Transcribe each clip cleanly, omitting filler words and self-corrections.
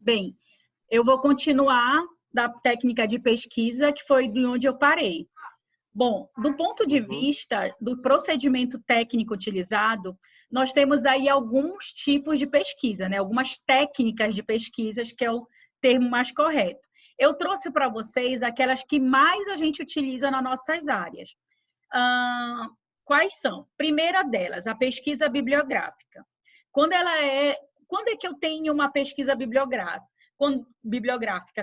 Bem, eu vou continuar da técnica de pesquisa, que foi de onde eu parei. Bom, do ponto de vista do procedimento técnico utilizado, nós temos aí alguns tipos de pesquisa, né? Algumas técnicas de pesquisas, que é o termo mais correto. Eu trouxe para vocês aquelas que mais a gente utiliza nas nossas áreas. Quais são? Primeira delas, a pesquisa bibliográfica. Quando é que eu tenho uma pesquisa bibliográfica?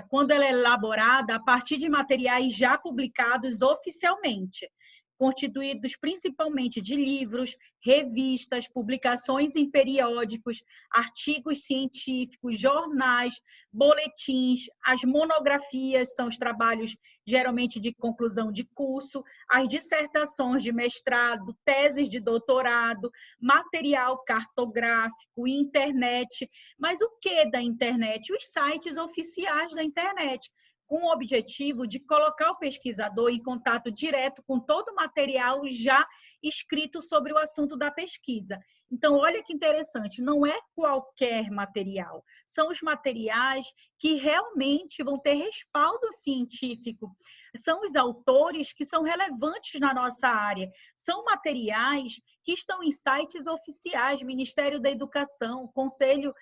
Quando ela é elaborada a partir de materiais já publicados oficialmente, constituídos principalmente de livros, revistas, publicações em periódicos, artigos científicos, jornais, boletins, as monografias, são os trabalhos geralmente de conclusão de curso, as dissertações de mestrado, teses de doutorado, material cartográfico, internet. Mas o que da internet? Os sites oficiais da internet, com o objetivo de colocar o pesquisador em contato direto com todo o material já escrito sobre o assunto da pesquisa. Então, olha que interessante, não é qualquer material, são os materiais que realmente vão ter respaldo científico, são os autores que são relevantes na nossa área, são materiais que estão em sites oficiais, Ministério da Educação, Conselho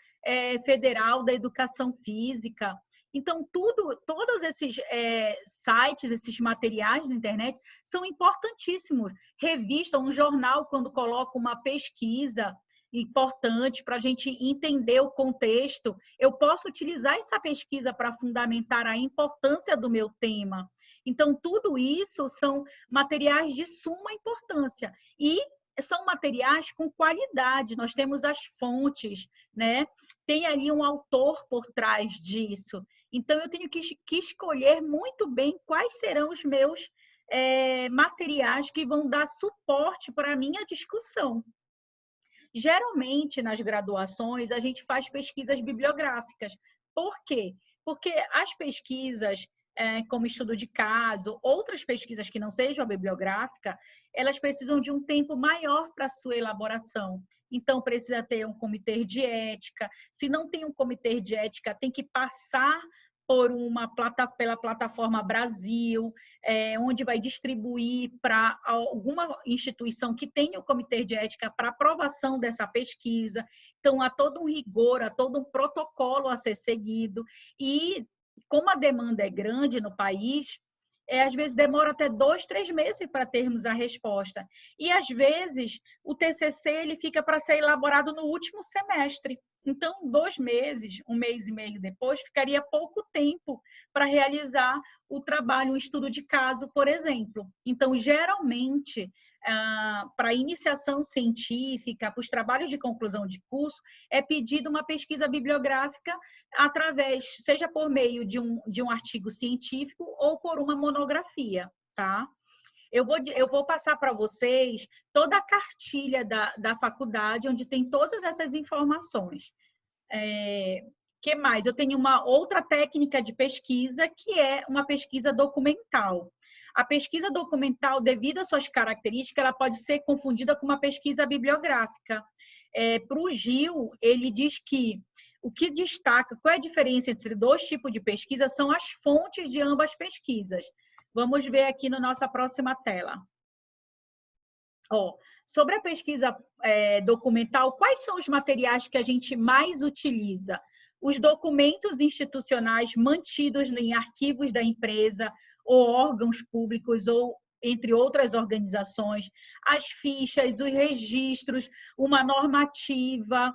Federal da Educação Física. Então, todos esses sites, esses materiais na internet são importantíssimos. Revista, um jornal, quando coloca uma pesquisa importante para a gente entender o contexto, eu posso utilizar essa pesquisa para fundamentar a importância do meu tema. Então, tudo isso são materiais de suma importância. E são materiais com qualidade, nós temos as fontes, né? Tem ali um autor por trás disso. Então, eu tenho que escolher muito bem quais serão os meus materiais que vão dar suporte para a minha discussão. Geralmente, nas graduações, a gente faz pesquisas bibliográficas. Por quê? Porque as pesquisas, como estudo de caso, outras pesquisas que não sejam a bibliográfica, elas precisam de um tempo maior para a sua elaboração. Então, precisa ter um comitê de ética. Se não tem um comitê de ética, tem que passar pela plataforma Brasil, onde vai distribuir para alguma instituição que tenha o comitê de ética para aprovação dessa pesquisa. Então, há todo um rigor, há todo um protocolo a ser seguido. E, como a demanda é grande no país, às vezes demora até 2, 3 meses para termos a resposta. E, às vezes, o TCC ele fica para ser elaborado no último semestre. Então, 2 meses, 1 mês e meio depois, ficaria pouco tempo para realizar o trabalho, um estudo de caso, por exemplo. Então, geralmente, para iniciação científica, para os trabalhos de conclusão de curso, é pedido uma pesquisa bibliográfica seja por meio de um artigo científico ou por uma monografia, tá? Eu vou passar para vocês toda a cartilha da faculdade, onde tem todas essas informações. Que mais? Eu tenho uma outra técnica de pesquisa, que é uma pesquisa documental. A pesquisa documental, devido às suas características, ela pode ser confundida com uma pesquisa bibliográfica. Para o Gil, ele diz que o que destaca, qual é a diferença entre 2 tipos de pesquisa, são as fontes de ambas pesquisas. Vamos ver aqui na nossa próxima tela. Sobre a pesquisa documental, quais são os materiais que a gente mais utiliza? Os documentos institucionais mantidos em arquivos da empresa ou órgãos públicos ou entre outras organizações, as fichas, os registros, uma normativa,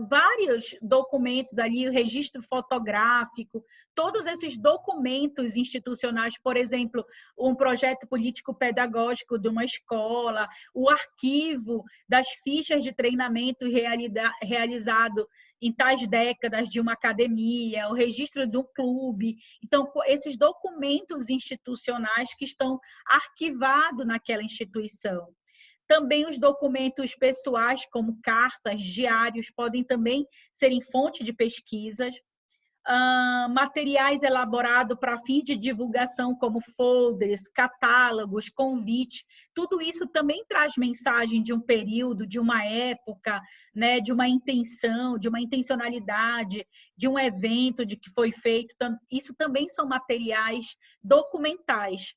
vários documentos ali, o registro fotográfico, todos esses documentos institucionais, por exemplo, um projeto político-pedagógico de uma escola, o arquivo das fichas de treinamento realizado em tais décadas de uma academia, o registro de um clube. Então, esses documentos institucionais que estão arquivados naquela instituição. Também os documentos pessoais, como cartas, diários, podem também serem fonte de pesquisas. materiais elaborados para fim de divulgação, como folders, catálogos, convites. Tudo isso também traz mensagem de um período, de uma época, né, de uma intenção, de uma intencionalidade, de um evento de que foi feito. Isso também são materiais documentais.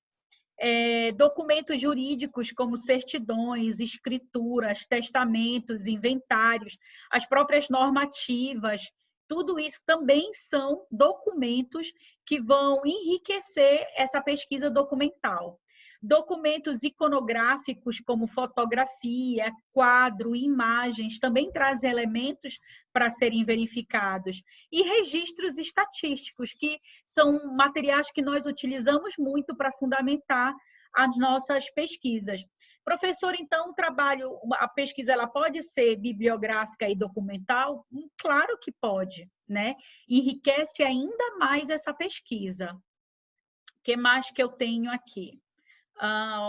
Documentos jurídicos como certidões, escrituras, testamentos, inventários, as próprias normativas, tudo isso também são documentos que vão enriquecer essa pesquisa documental. Documentos iconográficos como fotografia, quadro, imagens, também trazem elementos para serem verificados. E registros estatísticos, que são materiais que nós utilizamos muito para fundamentar as nossas pesquisas. Professor, então, a pesquisa ela pode ser bibliográfica e documental? Claro que pode, né? Enriquece ainda mais essa pesquisa. O que mais que eu tenho aqui?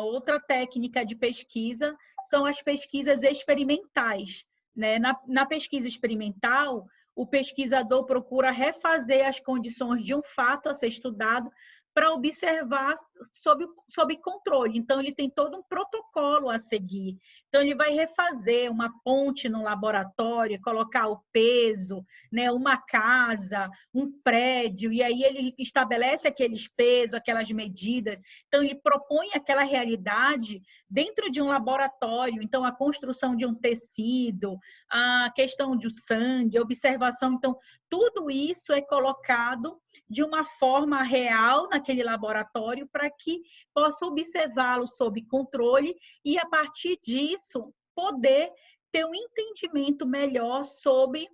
Outra técnica de pesquisa são as pesquisas experimentais, né? Na pesquisa experimental, o pesquisador procura refazer as condições de um fato a ser estudado para observar sob controle. Então, ele tem todo um protocolo a seguir. Então, ele vai refazer uma ponte no laboratório, colocar o peso, né, uma casa, um prédio, e aí ele estabelece aqueles pesos, aquelas medidas. Então, ele propõe aquela realidade dentro de um laboratório. Então, a construção de um tecido, a questão do sangue, a observação. Então, tudo isso é colocado de uma forma real naquele laboratório para que possa observá-lo sob controle e, a partir disso, poder ter um entendimento melhor sobre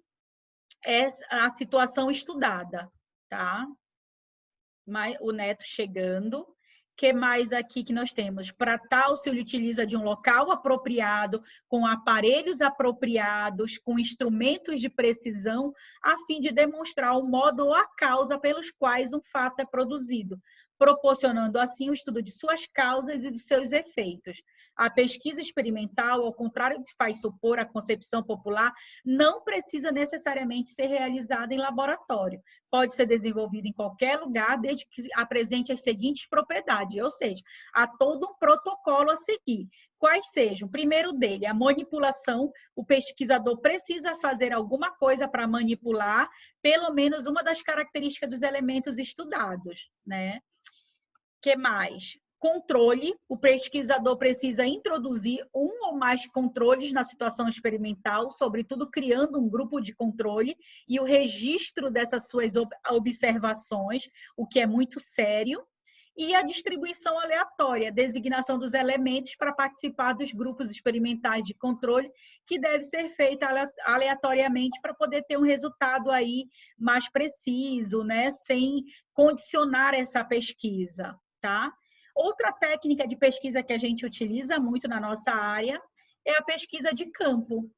a situação estudada, tá? O Neto chegando. O que mais aqui que nós temos? Para tal, se ele utiliza de um local apropriado, com aparelhos apropriados, com instrumentos de precisão, a fim de demonstrar o modo ou a causa pelos quais um fato é produzido, proporcionando assim o estudo de suas causas e de seus efeitos. A pesquisa experimental, ao contrário do que faz supor a concepção popular, não precisa necessariamente ser realizada em laboratório. Pode ser desenvolvida em qualquer lugar, desde que apresente as seguintes propriedades, ou seja, há todo um protocolo a seguir. Quais sejam? O primeiro dele, a manipulação. O pesquisador precisa fazer alguma coisa para manipular pelo menos uma das características dos elementos estudados, né? Que mais? Controle. O pesquisador precisa introduzir um ou mais controles na situação experimental, sobretudo criando um grupo de controle e o registro dessas suas observações, o que é muito sério. E a distribuição aleatória, designação dos elementos para participar dos grupos experimentais de controle, que deve ser feita aleatoriamente para poder ter um resultado aí mais preciso, né? Sem condicionar essa pesquisa, tá? Outra técnica de pesquisa que a gente utiliza muito na nossa área é a pesquisa de campo,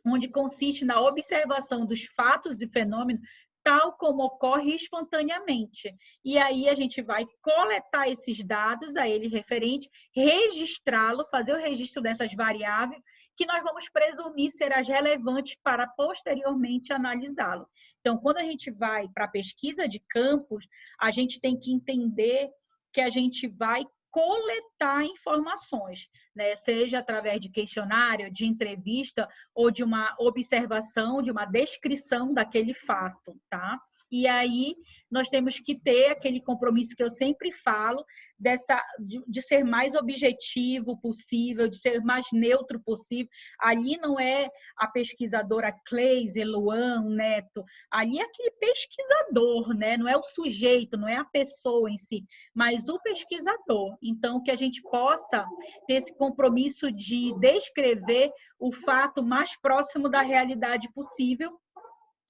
onde consiste na observação dos fatos e fenômenos tal como ocorre espontaneamente. E aí a gente vai coletar esses dados a ele referente, registrá-lo, fazer o registro dessas variáveis, que nós vamos presumir ser as relevantes para posteriormente analisá-lo. Então, quando a gente vai para a pesquisa de campos, a gente tem que entender que a gente vai coletar informações, né? Seja através de questionário, de entrevista ou de uma observação, de uma descrição daquele fato, tá? E aí nós temos que ter aquele compromisso que eu sempre falo, de ser mais objetivo possível, de ser mais neutro possível. Ali não é a pesquisadora Cleise, Luan, Neto, ali é aquele pesquisador, né? Não é o sujeito, não é a pessoa em si, mas o pesquisador. Então, que a gente possa ter esse compromisso de descrever o fato mais próximo da realidade possível,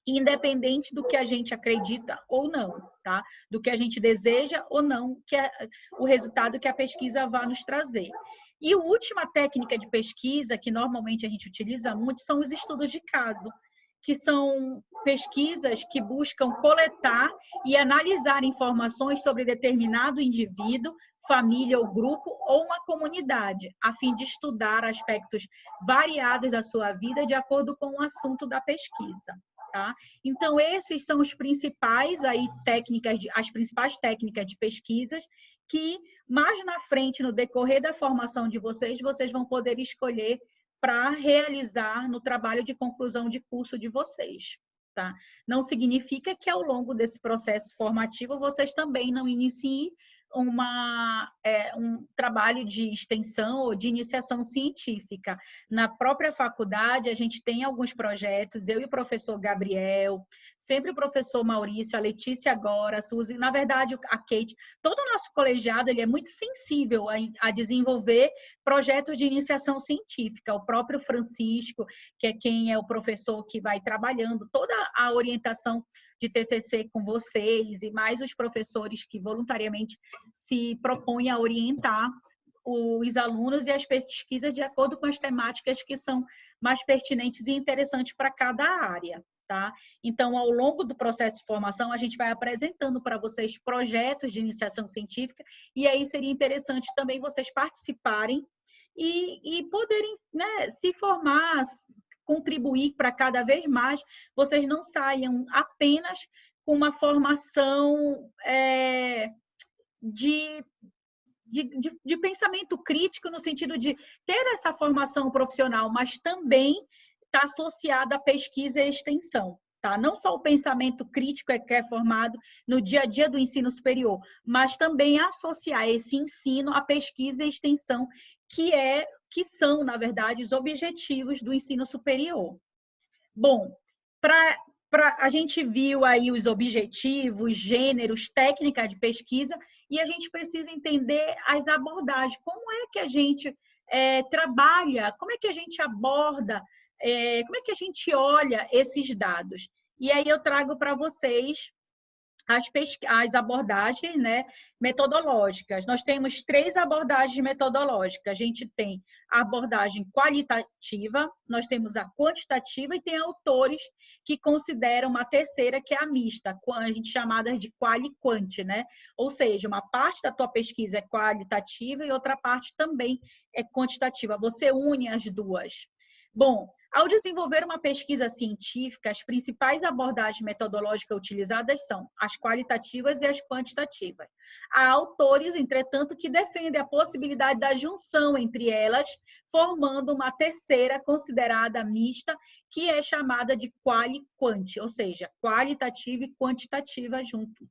independente do que a gente acredita ou não, tá? Do que a gente deseja ou não, o resultado que a pesquisa vai nos trazer. E a última técnica de pesquisa que normalmente a gente utiliza muito são os estudos de caso, que são pesquisas que buscam coletar e analisar informações sobre determinado indivíduo, família ou grupo ou uma comunidade, a fim de estudar aspectos variados da sua vida de acordo com o assunto da pesquisa. tá? Então, esses são os principais aí as principais técnicas de pesquisas que mais na frente, no decorrer da formação de vocês, vocês vão poder escolher para realizar no trabalho de conclusão de curso de vocês. Tá? Não significa que ao longo desse processo formativo vocês também não iniciem um trabalho de extensão ou de iniciação científica. Na própria faculdade, a gente tem alguns projetos, eu e o professor Gabriel, sempre o professor Maurício, a Letícia agora, a Suzy, na verdade, a Kate, todo o nosso colegiado ele é muito sensível a desenvolver projetos de iniciação científica. O próprio Francisco, que é quem é o professor que vai trabalhando toda a orientação de TCC com vocês e mais os professores que voluntariamente se propõem a orientar os alunos e as pesquisas de acordo com as temáticas que são mais pertinentes e interessantes para cada área, tá? Então, ao longo do processo de formação, a gente vai apresentando para vocês projetos de iniciação científica e aí seria interessante também vocês participarem e poderem, né, se formar, contribuir para cada vez mais, vocês não saiam apenas com uma formação de pensamento crítico, no sentido de ter essa formação profissional, mas também está associada à pesquisa e extensão. Tá? Não só o pensamento crítico que é formado no dia a dia do ensino superior, mas também associar esse ensino à pesquisa e extensão, que são, na verdade, os objetivos do ensino superior. Bom, a gente viu aí os objetivos, gêneros, técnicas de pesquisa, e a gente precisa entender as abordagens. Como é que a gente trabalha, como é que a gente aborda, como é que a gente olha esses dados? E aí eu trago para vocês as abordagens, né, metodológicas. Nós temos 3 abordagens metodológicas. A gente tem a abordagem qualitativa, nós temos a quantitativa e tem autores que consideram uma terceira, que é a mista, a gente chamada de quali e quanti, né? Ou seja, uma parte da tua pesquisa é qualitativa e outra parte também é quantitativa. Você une as duas. Bom, ao desenvolver uma pesquisa científica, as principais abordagens metodológicas utilizadas são as qualitativas e as quantitativas. Há autores, entretanto, que defendem a possibilidade da junção entre elas, formando uma terceira considerada mista, que é chamada de quali-quanti, ou seja, qualitativa e quantitativa junto.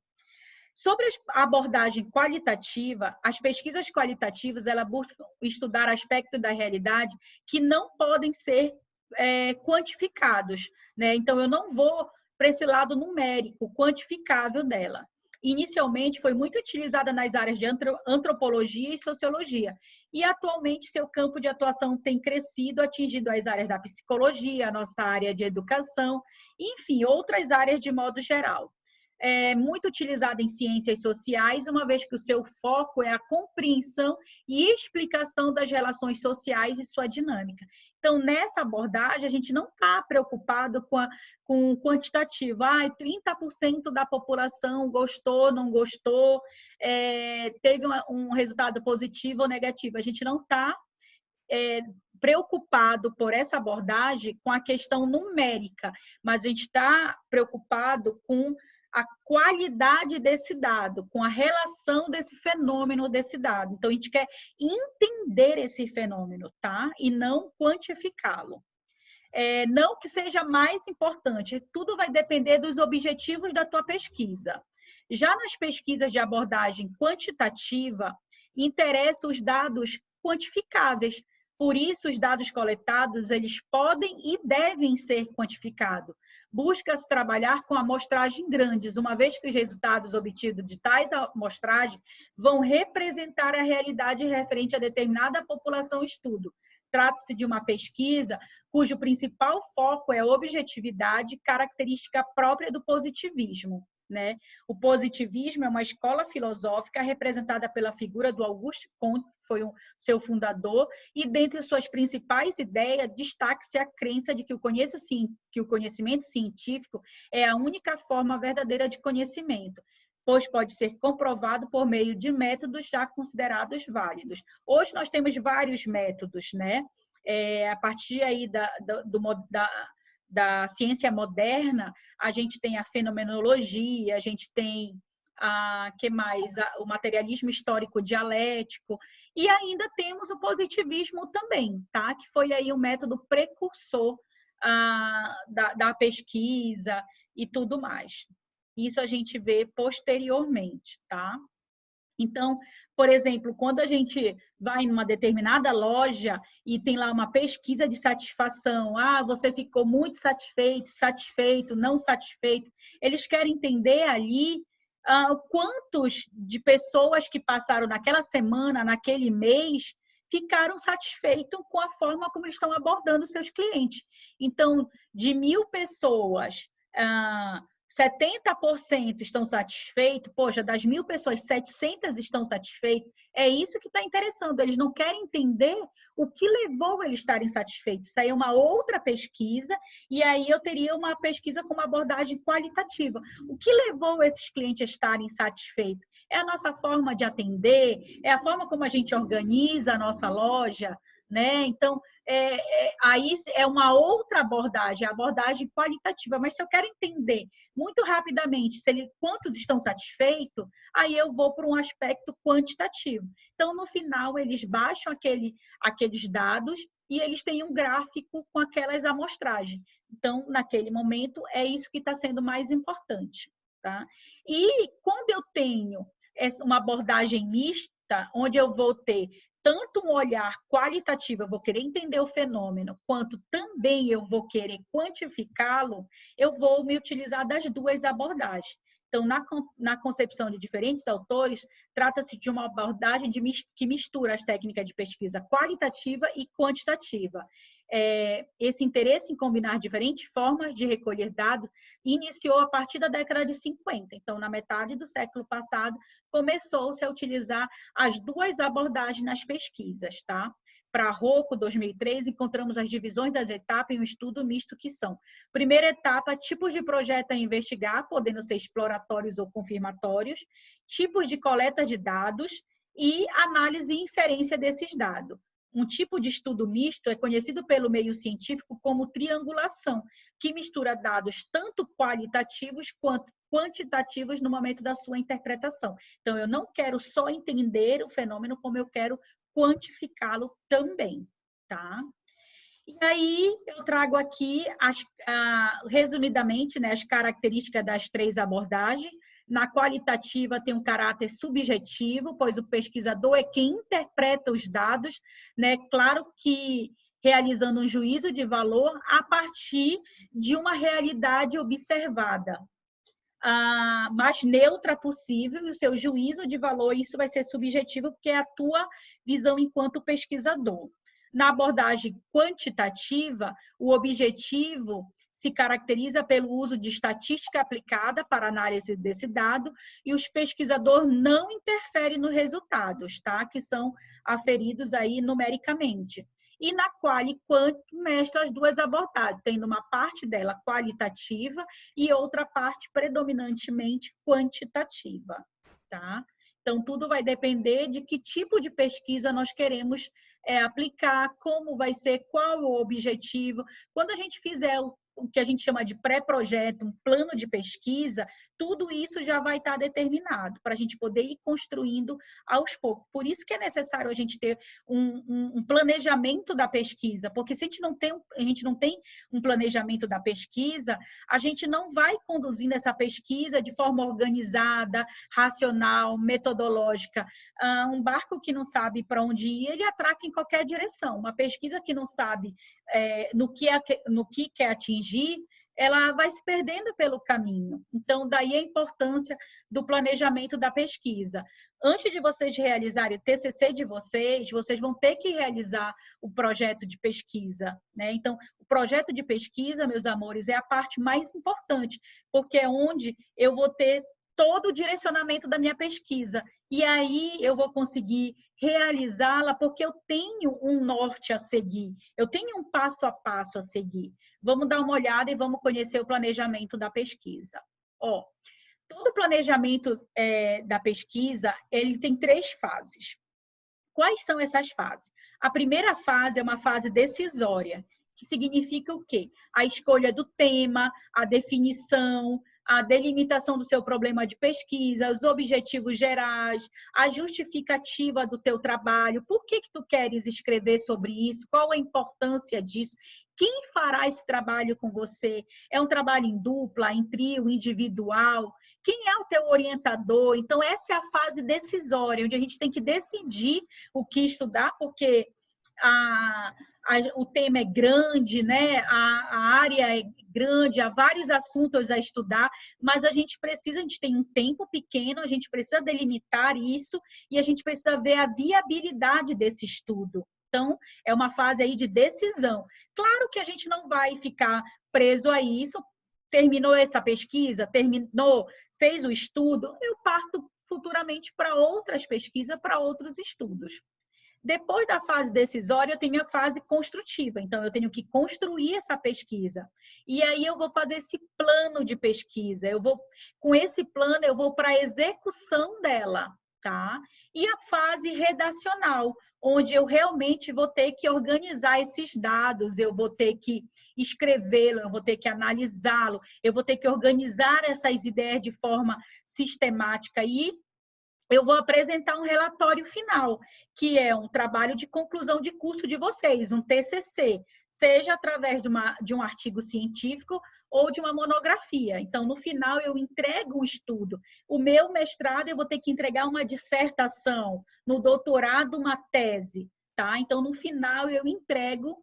Sobre a abordagem qualitativa, as pesquisas qualitativas elas buscam estudar aspectos da realidade que não podem ser quantificados, né? Então, eu não vou para esse lado numérico, quantificável dela. Inicialmente, foi muito utilizada nas áreas de antropologia e sociologia, e atualmente seu campo de atuação tem crescido, atingindo as áreas da psicologia, a nossa área de educação, enfim, outras áreas de modo geral. É muito utilizada em ciências sociais, uma vez que o seu foco é a compreensão e explicação das relações sociais e sua dinâmica. Então, nessa abordagem, a gente não está preocupado com o quantitativo. 30% da população gostou, não gostou, teve um resultado positivo ou negativo. A gente não está preocupado por essa abordagem com a questão numérica, mas a gente está preocupado com a qualidade desse dado, com a relação desse fenômeno desse dado. Então, a gente quer entender esse fenômeno, tá? E não quantificá-lo. Não que seja mais importante, tudo vai depender dos objetivos da tua pesquisa. Já nas pesquisas de abordagem quantitativa, interessam os dados quantificáveis. Por isso, os dados coletados, eles podem e devem ser quantificados. Busca-se trabalhar com amostragens grandes, uma vez que os resultados obtidos de tais amostragens vão representar a realidade referente a determinada população estudo. Trata-se de uma pesquisa cujo principal foco é a objetividade, característica própria do positivismo. Né? O positivismo é uma escola filosófica representada pela figura do Auguste Comte, que foi seu fundador, e dentre suas principais ideias, destaca-se a crença de que o conhecimento científico é a única forma verdadeira de conhecimento, pois pode ser comprovado por meio de métodos já considerados válidos. Hoje nós temos vários métodos, né? A partir aí da ciência moderna, a gente tem a fenomenologia, a gente tem que mais? O materialismo histórico dialético, e ainda temos o positivismo também, tá? Que foi aí um método precursor da pesquisa e tudo mais. Isso a gente vê posteriormente, tá? Então, por exemplo, quando a gente vai numa determinada loja e tem lá uma pesquisa de satisfação, você ficou muito satisfeito, satisfeito, não satisfeito, eles querem entender ali quantos de pessoas que passaram naquela semana, naquele mês, ficaram satisfeitos com a forma como eles estão abordando seus clientes. Então, de 1.000 pessoas, 70% estão satisfeitos, poxa, das 1.000 pessoas, 700 estão satisfeitos, é isso que está interessando. Eles não querem entender o que levou eles estarem satisfeitos. Isso aí é uma outra pesquisa, e aí eu teria uma pesquisa com uma abordagem qualitativa. O que levou esses clientes a estarem satisfeitos? É a nossa forma de atender, é a forma como a gente organiza a nossa loja, né? Então, aí é uma outra abordagem, a abordagem qualitativa. Mas se eu quero entender muito rapidamente quantos estão satisfeitos, aí eu vou para um aspecto quantitativo. Então, no final, eles baixam aqueles dados e eles têm um gráfico com aquelas amostragens. Então, naquele momento, é isso que está sendo mais importante, tá? E quando eu tenho uma abordagem mista, onde eu vou ter tanto um olhar qualitativo, eu vou querer entender o fenômeno, quanto também eu vou querer quantificá-lo, eu vou me utilizar das duas abordagens. Então, na concepção de diferentes autores, trata-se de uma abordagem que mistura as técnicas de pesquisa qualitativa e quantitativa. Esse interesse em combinar diferentes formas de recolher dados iniciou a partir da década de 50. Então, na metade do século passado, começou-se a utilizar as duas abordagens nas pesquisas, tá? Para Rocco, 2003, encontramos as divisões das etapas em um estudo misto que são: primeira etapa, tipos de projeto a investigar, podendo ser exploratórios ou confirmatórios, tipos de coleta de dados e análise e inferência desses dados. Um tipo de estudo misto é conhecido pelo meio científico como triangulação, que mistura dados tanto qualitativos quanto quantitativos no momento da sua interpretação. Então, eu não quero só entender o fenômeno, como eu quero quantificá-lo também, tá? E aí, eu trago aqui, resumidamente, né, as características das três abordagens. Na qualitativa, tem um caráter subjetivo, pois o pesquisador é quem interpreta os dados, né? Claro que realizando um juízo de valor a partir de uma realidade observada, mais neutra possível, e o seu juízo de valor, isso vai ser subjetivo, porque é a tua visão enquanto pesquisador. Na abordagem quantitativa, o objetivo se caracteriza pelo uso de estatística aplicada para análise desse dado, e os pesquisadores não interferem nos resultados, tá? Que são aferidos aí numericamente. E na qual e quanto mestra as duas abordagens, tendo uma parte dela qualitativa e outra parte predominantemente quantitativa, tá? Então, tudo vai depender de que tipo de pesquisa nós queremos aplicar, como vai ser, qual o objetivo. Quando a gente fizer o que a gente chama de pré-projeto, um plano de pesquisa, tudo isso já vai estar determinado para a gente poder ir construindo aos poucos. Por isso que é necessário a gente ter um planejamento da pesquisa, porque se a gente não tem um planejamento da pesquisa, a gente não vai conduzindo essa pesquisa de forma organizada, racional, metodológica. Um barco que não sabe para onde ir, ele atraca em qualquer direção. Uma pesquisa que não sabe no que quer atingir, ela vai se perdendo pelo caminho. Então, daí a importância do planejamento da pesquisa. Antes de vocês realizarem o TCC de vocês vão ter que realizar o projeto de pesquisa, né? Então, o projeto de pesquisa, meus amores, é a parte mais importante, porque é onde eu vou ter todo o direcionamento da minha pesquisa. E aí eu vou conseguir realizá-la porque eu tenho um norte a seguir, eu tenho um passo a passo a seguir. Vamos dar uma olhada e vamos conhecer o planejamento da pesquisa. Todo planejamento da pesquisa, ele tem 3 fases. Quais são essas fases? A primeira fase é uma fase decisória, que significa o quê? A escolha do tema, a definição, a delimitação do seu problema de pesquisa, os objetivos gerais, a justificativa do teu trabalho, por que tu queres escrever sobre isso, qual a importância disso, quem fará esse trabalho com você? É um trabalho em dupla, em trio, individual? Quem é o teu orientador? Então, essa é a fase decisória, onde a gente tem que decidir o que estudar, porque o tema é grande, né? A área é grande, há vários assuntos a estudar, mas a gente tem um tempo pequeno, a gente precisa delimitar isso e a gente precisa ver a viabilidade desse estudo. Então, é uma fase aí de decisão. Claro que a gente não vai ficar preso a isso. Terminou essa pesquisa, fez o estudo, eu parto futuramente para outras pesquisas, para outros estudos. Depois da fase decisória, eu tenho a fase construtiva. Então, eu tenho que construir essa pesquisa. E aí, eu vou fazer esse plano de pesquisa. Com esse plano, eu vou para a execução dela, tá? E a fase redacional, onde eu realmente vou ter que organizar esses dados, eu vou ter que escrevê-lo, eu vou ter que analisá-lo, eu vou ter que organizar essas ideias de forma sistemática e eu vou apresentar um relatório final, que é um trabalho de conclusão de curso de vocês, um TCC, seja através de um artigo científico ou de uma monografia. Então, no final, eu entrego um estudo. O meu mestrado, eu vou ter que entregar uma dissertação, no doutorado, uma tese, tá? Então, no final, eu entrego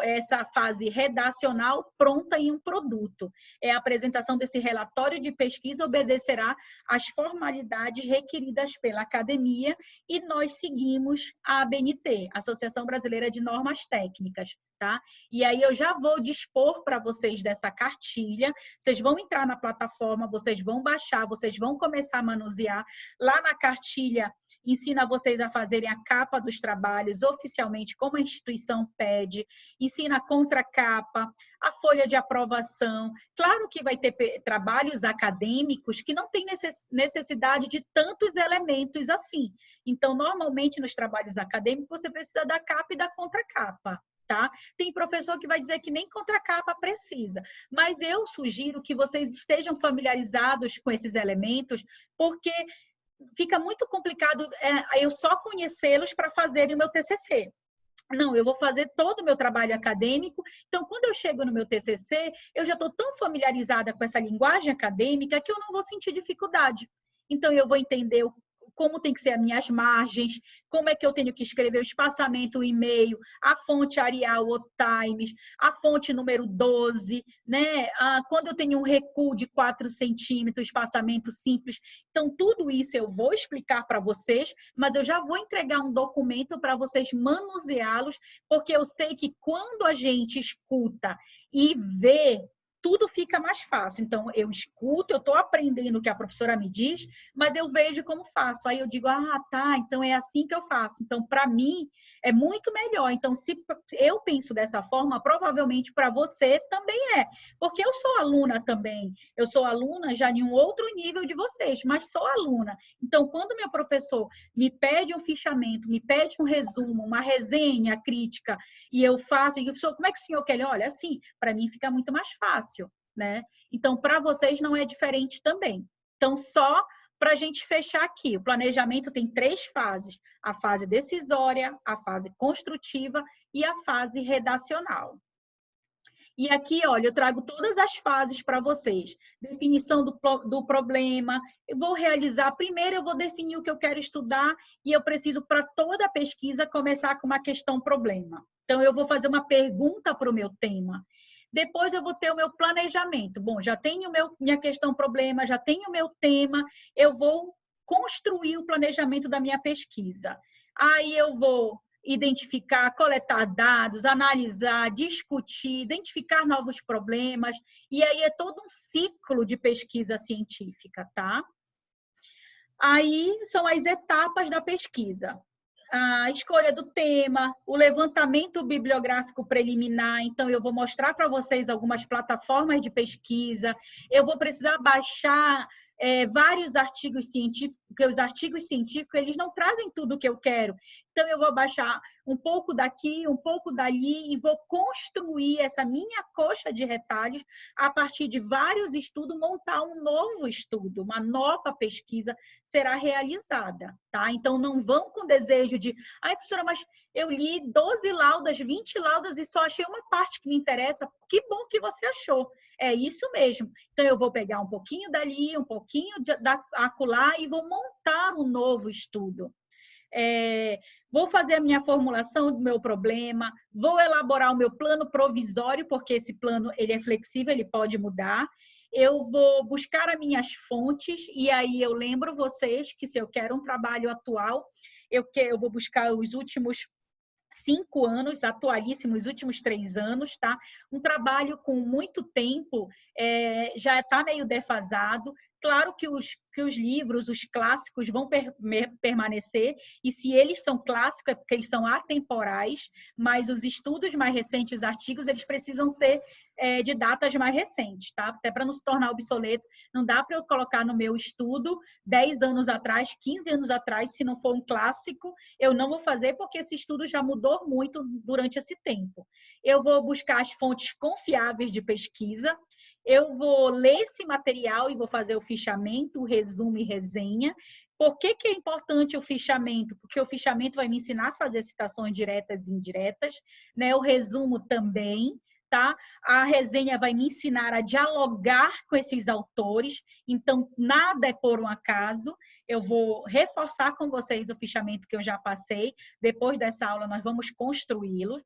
essa fase redacional pronta em um produto. A apresentação desse relatório de pesquisa obedecerá às formalidades requeridas pela academia e nós seguimos a ABNT, Associação Brasileira de Normas Técnicas, tá? E aí eu já vou dispor para vocês dessa cartilha, vocês vão entrar na plataforma, vocês vão baixar, vocês vão começar a manusear. Lá na cartilha ensina vocês a fazerem a capa dos trabalhos oficialmente, como a instituição pede, ensina a contracapa, a folha de aprovação. Claro que vai ter trabalhos acadêmicos que não têm necessidade de tantos elementos assim. Então, normalmente, nos trabalhos acadêmicos, você precisa da capa e da contracapa. Tá? Tem professor que vai dizer que nem contracapa precisa, mas eu sugiro que vocês estejam familiarizados com esses elementos, porque fica muito complicado eu só conhecê-los para fazerem o meu TCC. Não, eu vou fazer todo o meu trabalho acadêmico. Então, quando eu chego no meu TCC, eu já estou tão familiarizada com essa linguagem acadêmica que eu não vou sentir dificuldade. Então, eu vou entender como tem que ser as minhas margens, como é que eu tenho que escrever o espaçamento, o e-mail, a fonte Arial ou Times, a fonte número 12, né? Quando eu tenho um recuo de 4 centímetros, espaçamento simples. Então, tudo isso eu vou explicar para vocês, mas eu já vou entregar um documento para vocês manuseá-los, porque eu sei que quando a gente escuta e vê, tudo fica mais fácil. Então, eu escuto, eu estou aprendendo o que a professora me diz, mas eu vejo como faço. Aí eu digo, tá, então é assim que eu faço. Então, para mim, é muito melhor. Então, se eu penso dessa forma, provavelmente para você também é. Porque eu sou aluna também. Eu sou aluna já em um outro nível de vocês, mas sou aluna. Então, quando meu professor me pede um fichamento, me pede um resumo, uma resenha crítica, e eu faço, e eu sou, como é que o senhor quer? Olha, assim, para mim fica muito mais fácil. Né? Então, para vocês não é diferente também. Então, só para a gente fechar aqui, o planejamento tem 3 fases: a fase decisória, a fase construtiva e a fase redacional. E aqui, olha, eu trago todas as fases para vocês. Definição do problema. Eu vou realizar, primeiro eu vou definir o que eu quero estudar e eu preciso, para toda a pesquisa, começar com uma questão problema. Então, eu vou fazer uma pergunta para o meu tema. Depois eu vou ter o meu planejamento. Bom, já tenho minha questão problema, já tenho o meu tema, eu vou construir o planejamento da minha pesquisa. Aí eu vou identificar, coletar dados, analisar, discutir, identificar novos problemas, e aí é todo um ciclo de pesquisa científica, tá? Aí são as etapas da pesquisa. A escolha do tema, o levantamento bibliográfico preliminar. Então, eu vou mostrar para vocês algumas plataformas de pesquisa. Eu vou precisar baixar vários artigos científicos, porque os artigos científicos eles não trazem tudo o que eu quero. Então, eu vou baixar um pouco daqui, um pouco dali e vou construir essa minha coxa de retalhos a partir de vários estudos, montar um novo estudo, uma nova pesquisa será realizada, tá? Então, não vão com desejo de, ai, professora, mas eu li 12 laudas, 20 laudas e só achei uma parte que me interessa. Que bom que você achou. É isso mesmo. Então, eu vou pegar um pouquinho dali, um pouquinho da acolá e vou montar um novo estudo. Vou fazer a minha formulação do meu problema, vou elaborar o meu plano provisório, porque esse plano ele é flexível, ele pode mudar. Eu vou buscar as minhas fontes, e aí eu lembro vocês que se eu quero um trabalho atual, eu vou buscar os últimos 5 anos, atualíssimo, os últimos 3 anos, tá? Um trabalho com muito tempo já está meio defasado. Claro que os livros, os clássicos vão permanecer, e se eles são clássicos é porque eles são atemporais, mas os estudos mais recentes, os artigos, eles precisam ser de datas mais recentes, tá? Até para não se tornar obsoleto. Não dá para eu colocar no meu estudo 10 anos atrás, 15 anos atrás, se não for um clássico, eu não vou fazer porque esse estudo já mudou muito durante esse tempo. Eu vou buscar as fontes confiáveis de pesquisa, eu vou ler esse material e vou fazer o fichamento, o resumo e resenha. Por que é importante o fichamento? Porque o fichamento vai me ensinar a fazer citações diretas e indiretas, né? O resumo também. Tá? A resenha vai me ensinar a dialogar com esses autores, então nada é por um acaso. Eu vou reforçar com vocês o fichamento que eu já passei. Depois dessa aula, nós vamos construí-lo.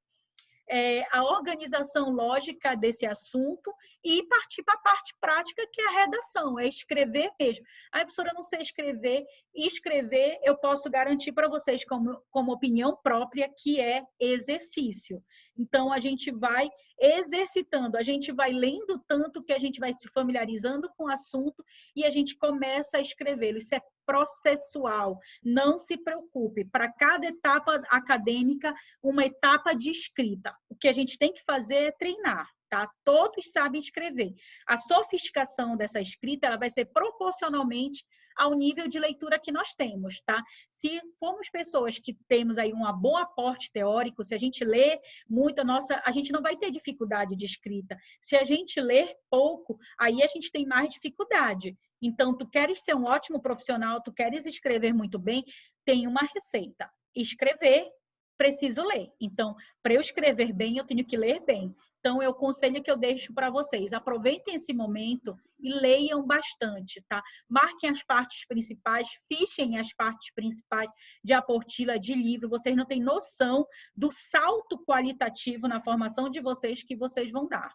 A organização lógica desse assunto e partir para a parte prática, que é a redação, é escrever mesmo. A professora, não sei escrever, e escrever eu posso garantir para vocês como opinião própria, que é exercício. Então, a gente vai exercitando, a gente vai lendo tanto que a gente vai se familiarizando com o assunto e a gente começa a escrevê-lo. Isso é processual, não se preocupe. Para cada etapa acadêmica, uma etapa de escrita. O que a gente tem que fazer é treinar, tá? Todos sabem escrever. A sofisticação dessa escrita, ela vai ser proporcionalmente ao nível de leitura que nós temos, tá? Se formos pessoas que temos aí um bom aporte teórico, se a gente lê muito, a gente não vai ter dificuldade de escrita. Se a gente ler pouco, aí a gente tem mais dificuldade. Então, tu queres ser um ótimo profissional, tu queres escrever muito bem, tem uma receita. Escrever, preciso ler. Então, para eu escrever bem, eu tenho que ler bem. Então, é o conselho que eu deixo para vocês. Aproveitem esse momento e leiam bastante, tá? Marquem as partes principais, fichem as partes principais de apostila, de livro. Vocês não têm noção do salto qualitativo na formação de vocês que vocês vão dar.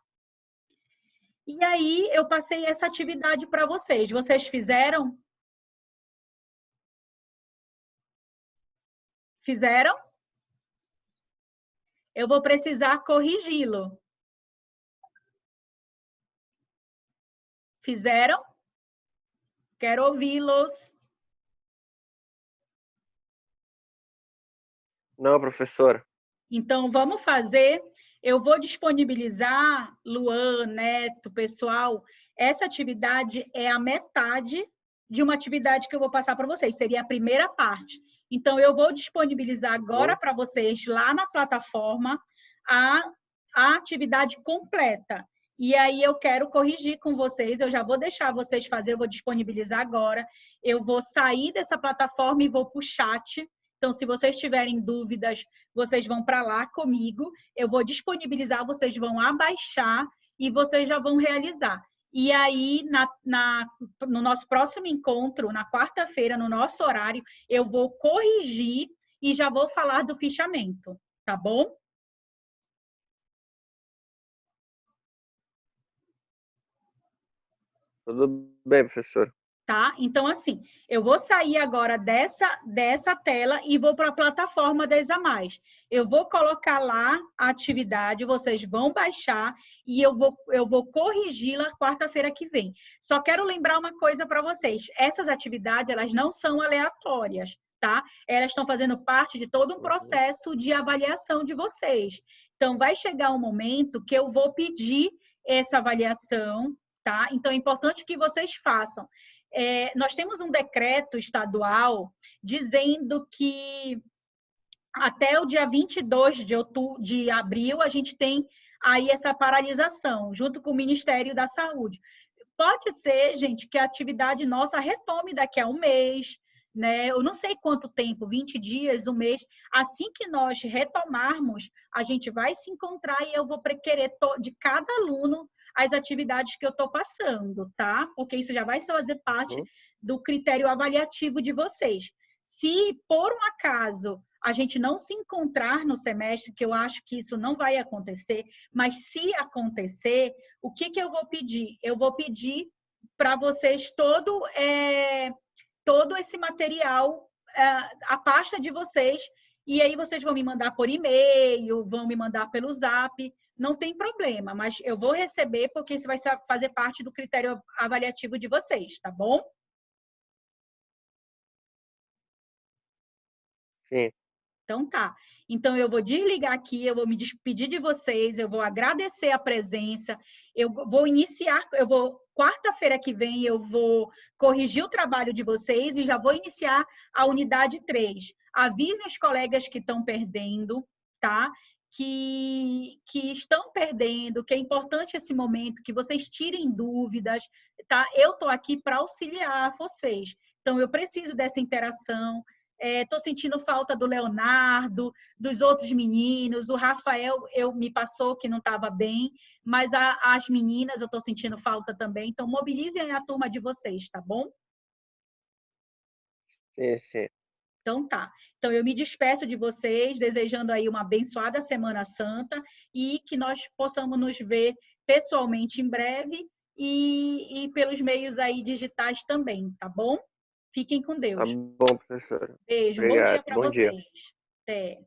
E aí, eu passei essa atividade para vocês. Vocês fizeram? Fizeram? Eu vou precisar corrigi-lo. Fizeram? Quero ouvi-los. Não, professora. Então, vamos fazer. Eu vou disponibilizar, Luan, Neto, pessoal, essa atividade é a metade de uma atividade que eu vou passar para vocês. Seria a primeira parte. Então, eu vou disponibilizar agora para vocês, lá na plataforma, a atividade completa. E aí, eu quero corrigir com vocês. Eu já vou deixar vocês fazer, eu vou disponibilizar agora. Eu vou sair dessa plataforma e vou para o chat. Então, se vocês tiverem dúvidas, vocês vão para lá comigo. Eu vou disponibilizar, vocês vão abaixar e vocês já vão realizar. E aí, no nosso próximo encontro, na quarta-feira, no nosso horário, eu vou corrigir e já vou falar do fichamento, tá bom? Tudo bem, professor. Tá? Então, assim, eu vou sair agora dessa tela e vou para a plataforma da Examais. Eu vou colocar lá a atividade, vocês vão baixar e eu vou corrigi-la quarta-feira que vem. Só quero lembrar uma coisa para vocês. Essas atividades, elas não são aleatórias, tá? Elas estão fazendo parte de todo um processo de avaliação de vocês. Então, vai chegar um momento que eu vou pedir essa avaliação, tá? Então, é importante que vocês façam. Nós temos um decreto estadual dizendo que até o dia 22 de abril, a gente tem aí essa paralisação, junto com o Ministério da Saúde. Pode ser, gente, que a atividade nossa retome daqui a um mês, né? Eu não sei quanto tempo, 20 dias, um mês. Assim que nós retomarmos, a gente vai se encontrar e eu vou querer de cada aluno as atividades que eu estou passando, tá? Porque isso já vai fazer parte do critério avaliativo de vocês. Se, por um acaso, a gente não se encontrar no semestre, que eu acho que isso não vai acontecer, mas se acontecer, o que eu vou pedir? Eu vou pedir para vocês todo esse material, a pasta de vocês, e aí vocês vão me mandar por e-mail, vão me mandar pelo Zap, não tem problema, mas eu vou receber porque isso vai fazer parte do critério avaliativo de vocês, tá bom? Sim. Então tá. Então eu vou desligar aqui, eu vou me despedir de vocês, eu vou agradecer a presença, eu vou iniciar, quarta-feira que vem eu vou corrigir o trabalho de vocês e já vou iniciar a unidade 3. Avisem os colegas que estão perdendo, tá? Que estão perdendo, que é importante esse momento, que vocês tirem dúvidas, tá? Eu estou aqui para auxiliar vocês. Então eu preciso dessa interação. Estou sentindo falta do Leonardo, dos outros meninos. O Rafael me passou que não estava bem, mas as meninas eu estou sentindo falta também. Então, mobilizem a turma de vocês, tá bom? Sim, sim. Então, tá. Então, eu me despeço de vocês, desejando aí uma abençoada Semana Santa e que nós possamos nos ver pessoalmente em breve e pelos meios aí digitais também, tá bom? Fiquem com Deus. Tá bom, professora. Beijo, bom dia Obrigado. para Bom dia. vocês. Até.